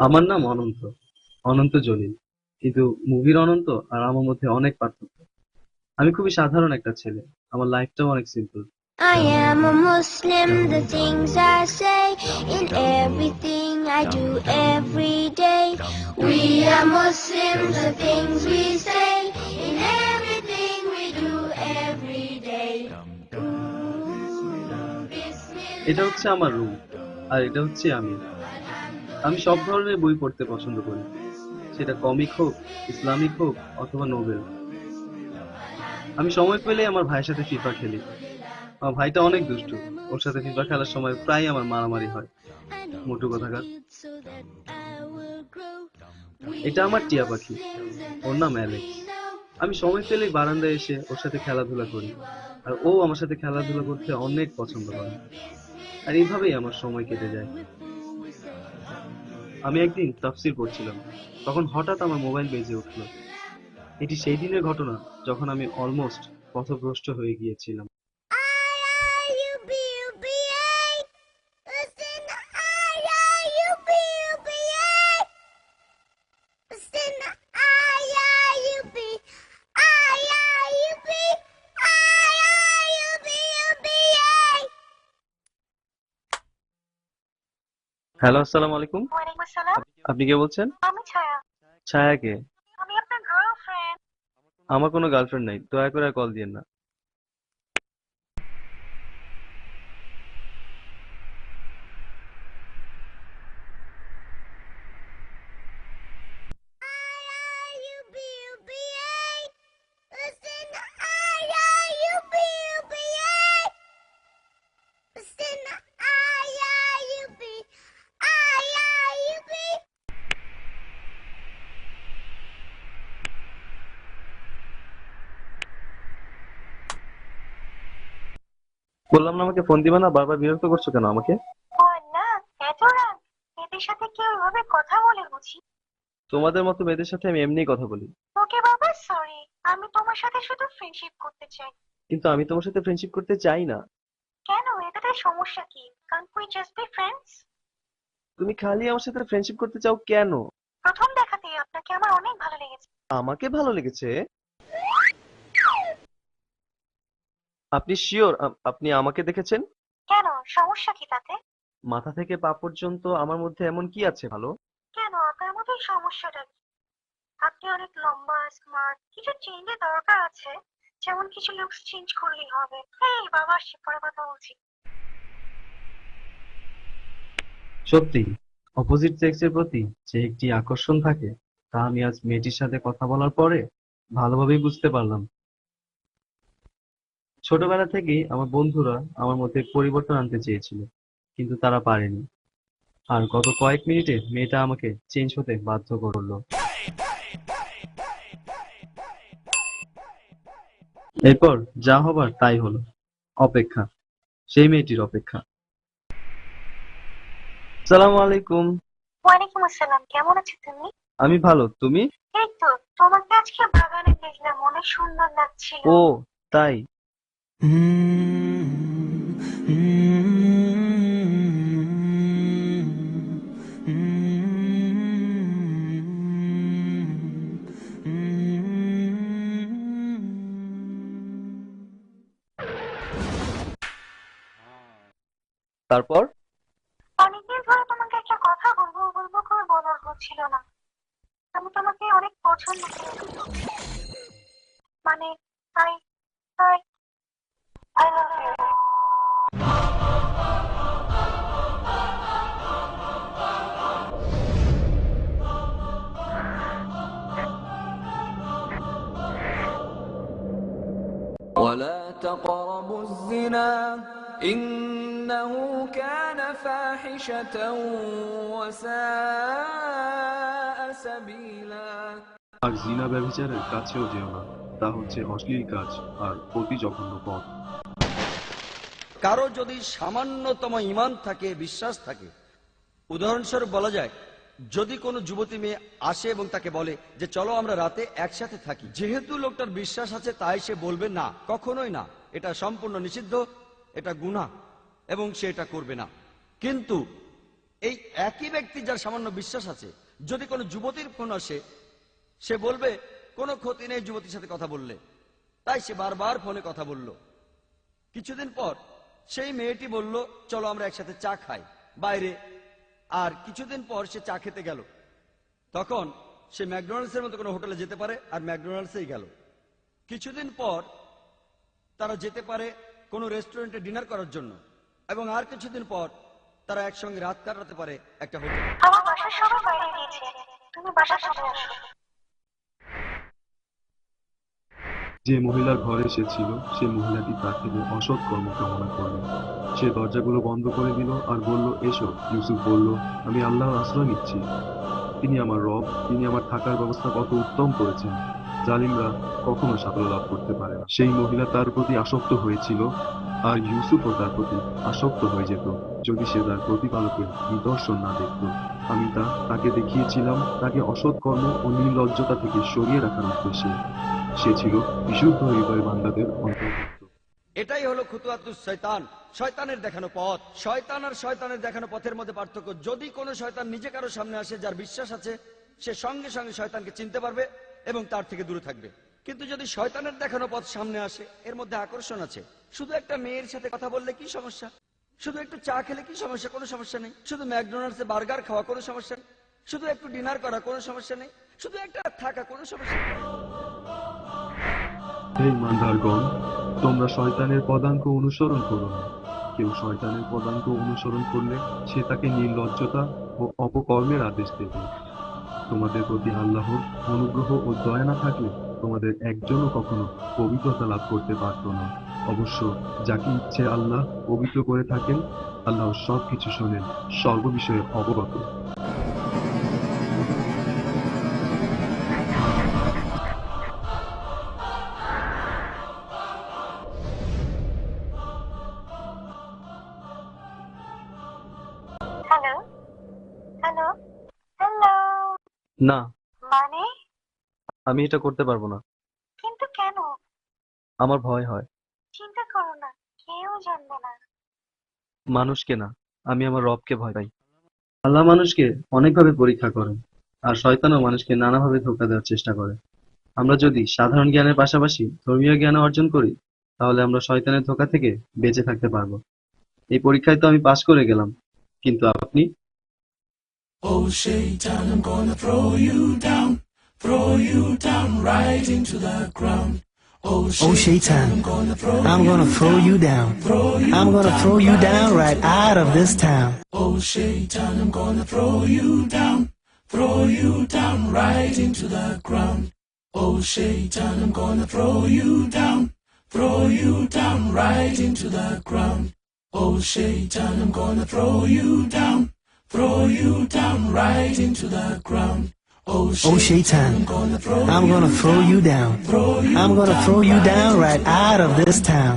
আমার নাম অনন্ত, অনন্ত জলিল। কিন্তু মুভির অনন্ত আর আমার মধ্যে অনেক পার্থক্য। আমি খুবই সাধারণ একটা ছেলে। আমার লাইফটাও অনেক simple. I am a Muslim, the things I say, in everything I do every day. We are Muslims, the things we say, in everything we do every day. এটা হচ্ছে আমার রুম, আর এটা হচ্ছে আমি। আমি সব ধরনের বই পড়তে পছন্দ করি, সেটা কমিক হোক, ইসলামিক হোক, অথবা নোবেল। আমি সময় পেলে আমার ভাইয়ের সাথে ফিফা খেলি। আমার ভাইটা অনেক দুষ্টু। ওর সাথে ফিফা খেলার সময় প্রায় আমার মারামারি হয়। মোটু কোথাকার। এটা আমার টিয়া পাখি, ওর নাম অ্যালেক্স। আমি সময় পেলেই বারান্দায় এসে ওর সাথে খেলাধুলা করি, আর ও আমার সাথে খেলাধুলা করতে অনেক পছন্দ করে। আর এইভাবেই আমার সময় কেটে যায়। আমি একদিন তাফসীর পড়ছিলাম, তখন হঠাৎ আমার মোবাইল বেজে উঠলো। এটি সেই দিনের ঘটনা যখন আমি অলমোস্ট পথভ্রষ্ট হয়ে গিয়েছিলাম। হ্যালো, আসসালামু আলাইকুম। ওয়ালাইকুম আসসালাম। আপনি কে বলছেন? আমি ছায়া। ছায়া কে? আমি আপনার গার্লফ্রেন্ড। আমার কোনো গার্লফ্রেন্ড নাই, দয়া করে আর কল দিয়েন না। বললাম না আমাকে ফোন দিবে না, বারবার বিরক্ত করছো কেন আমাকে? ও না, এত রাগ? এদের সাথে কেউ এভাবে কথা বলে বুঝি? তোমাদের মতো মেয়েদের সাথে আমি এমনিই কথা বলি। ওকে বাবা, সরি। আমি তোমার সাথে শুধু ফ্রেন্ডশিপ করতে চাই। কিন্তু আমি তোমার সাথে ফ্রেন্ডশিপ করতে চাই না। কেন? এটাতে সমস্যা কি? Can't we just be friends? তুমি খালি আমার সাথে ফ্রেন্ডশিপ করতে চাও কেন? প্রথম দেখাতেই আপনাকে আমার অনেক ভালো লেগেছে। আমাকে ভালো লেগেছে? আপনি শিওর আপনি আমাকে দেখেছেন? কেন, সমস্যা কি তাতে? মাথা থেকে পা পর্যন্ত আমার মধ্যে এমন কি আছে ভালো? কেন, আপনার মধ্যে এই সমস্যাটা কি? আপনি অনেক লম্বা, স্মার্ট। কিছু চেঞ্জের দরকার আছে। যেমন কিছু লুকস চেঞ্জ করলেই হবে। এই বাবা, সে পরে কথা বলছি। সত্যি, অপোজিট সেক্সের প্রতি যে একটি আকর্ষণ থাকে, তা আমি আজ মেয়েটির সাথে কথা বলার পরে ভালোভাবেই বুঝতে পারলাম। ছোটবেলা থেকেই আমার বন্ধুরা আমার মধ্যে পরিবর্তন আনতে চেয়েছিল, কিন্তু তারা পারেনি। আর গত কয়েক মিনিটে মেয়েটা আমাকে চেঞ্জ হতে বাধ্য করলো। এরপর যা হবার তাই হলো। অপেক্ষা, সেই মেয়েটির অপেক্ষা। সালাম আলাইকুম। ওয়ালাইকুম আসসালাম। কেমন আছো তুমি? আমি ভালো, তুমি? এই তো, তোমাকে আজকে বাগানে দেখলাম, অনেক সুন্দর লাগছিল। ও, তাই? তারপর? অনেকদিন ধরে তোমাকে একটা কথা বলবো বলবো করে বলার হচ্ছিল না। আমি তোমাকে অনেক পছন্দ করি। মানে, I I I love you. ولا تقربوا الزنا إنه كان فاحشة وساء سبيلا আর জিনা ব্যভিচারের কাছেও যেও না, তা হচ্ছে অশ্লীল কাজ আর অতি জঘন্য পথ। কারো যদি সামান্যতম ঈমান থাকে, বিশ্বাস থাকে, উদাহরণস্বরূপ বলা যায়, যদি কোনো যুবতী মেয়ে আসে এবং তাকে বলে যে চলো আমরা রাতে একসাথে থাকি, যেহেতু লোকটার বিশ্বাস আছে তাই সে বলবে না, কখনোই না, এটা সম্পূর্ণ নিষিদ্ধ, এটা গুনাহ এবং সে এটা করবে না। কিন্তু এই একই ব্যক্তি যার সামান্য বিশ্বাস আছে, যদি কোনো যুবতীর ফোন আসে, সে বলবে কোনো ক্ষতি নেই যুবতীর সাথে কথা বললে, তাই সে বারবার ফোনে কথা বলল। কিছুদিন পর সেই মেয়েটি বলল, চলো আমরা একসাথে চা খাই বাইরে। আর কিছুদিন পর সে চা খেতে গেল। তখন সে ম্যাকডোনাল্ডসের মতো কোনো হোটেলে যেতে পারে, আর ম্যাকডোনাল্ডসেই গেল। কিছুদিন পর তারা যেতে পারে কোনো রেস্টুরেন্টে ডিনার করার জন্য, এবং আর কিছুদিন পর তারা একসঙ্গে রাত কাটাতে পারে একটা হোটেলে। আমার বাসার সবাই বাইরে গিয়েছে, তুমি বাসার চলে আসো। যে মহিলার ঘরে সে ছিল, সে মহিলাটি তার থেকে অসৎ কর্ম কামনা করল। সে দরজাগুলো বন্ধ করে দিল আর বলল, এসো। ইউসুফ বলল, আমি আল্লাহর আশ্রয় নিচ্ছি। তিনি আমার রব, তিনি আমার থাকার ব্যবস্থা কত উত্তম করেছেন। জালিমরা কখনো সাফল্য লাভ করতে পারে না। সেই মহিলা তার প্রতি আসক্ত হয়েছিল, আর ইউসুফও তার প্রতি আসক্ত হয়ে যেত যদি সে তার প্রতিপালকের নিদর্শন না দেখত। আমি তাকে দেখিয়েছিলাম তাকে অসৎ কর্ম ও নির্লজ্জতা থেকে সরিয়ে রাখার উদ্দেশ্যে। সে ছিল বিশুদ্ধ হৃদয় বান্দাদের অন্তর্ভুক্ত। এটাই হলো খুতুয়াতুস শয়তান, শয়তানের দেখানো পথ। শয়তান আর শয়তানের দেখানো পথের মধ্যে পার্থক্য, যদি কোনো শয়তান নিজে কারো সামনে আসে যার বিশ্বাস আছে, সে সঙ্গে সঙ্গে শয়তানকে চিনতে পারবে এবং তার থেকে দূরে থাকবে। কিন্তু যদি শয়তানের দেখানো পথ সামনে আসে, এর মধ্যে আকর্ষণ আছে। শুধু একটা মেয়ের সাথে কথা বললে কি সমস্যা? শুধু একটু চা খেলে কি সমস্যা? কোনো সমস্যা নেই। শুধু ম্যাকডোনাল্ডসে বার্গার খাওয়া, কোনো সমস্যা নেই। শুধু একটু ডিনার করা, কোনো সমস্যা নেই। শুধু একটা থাকা, কোনো সমস্যা নেই। হে ইমানদারগণ, তোমরা শয়তানের পদাঙ্ক অনুসরণ করো না। কেউ শয়তানের পদাঙ্ক অনুসরণ করলে সে তাকে নির্লজ্জতা ও অপকর্মের আদেশ দেবে। তোমাদের প্রতি আল্লাহর অনুগ্রহ ও দয়া না থাকলে তোমাদের একজনও কখনো পবিত্রতা লাভ করতে পারত না। অবশ্য যাকে ইচ্ছে আল্লাহ পবিত্র করে থাকেন, আল্লাহ সবকিছু শোনেন, সর্ববিষয়ে অবগত। Hello hello hello. না, মানে? আমি এটা করতে পারবো না। কিন্তু কেন? আমার ভয় হয়। চিন্তা করো না, কেউ জানবে না। মানুষকে না, আমি আমার রবকে ভয় পাই। আল্লাহ মানুষকে অনেকভাবে পরীক্ষা করেন, আর শয়তানও মানুষকে নানাভাবে ধোঁকা দেওয়ার চেষ্টা করে। আমরা যদি সাধারণ জ্ঞানের পাশাপাশি ধর্মীয় জ্ঞান অর্জন করি, তাহলে আমরা শয়তানের ধোঁকা থেকে বেঁচে থাকতে পারবো। এই পরীক্ষায় তো আমি পাশ করে গেলাম, কিন্তু আপনি? Oh, Shaitan, I'm gonna throw you down right into the ground. Oh, Shaitan, I'm gonna throw you down. I'm gonna throw you down right out of this town. Oh, Shaitan, I'm gonna throw you down right into the ground. Oh, Shaitan, I'm gonna throw you down right into the ground. Oh, Shaitan, I'm gonna throw you down right into the ground. Oh, Shaitan, I'm gonna throw you down. I'm gonna throw you down right out of this town.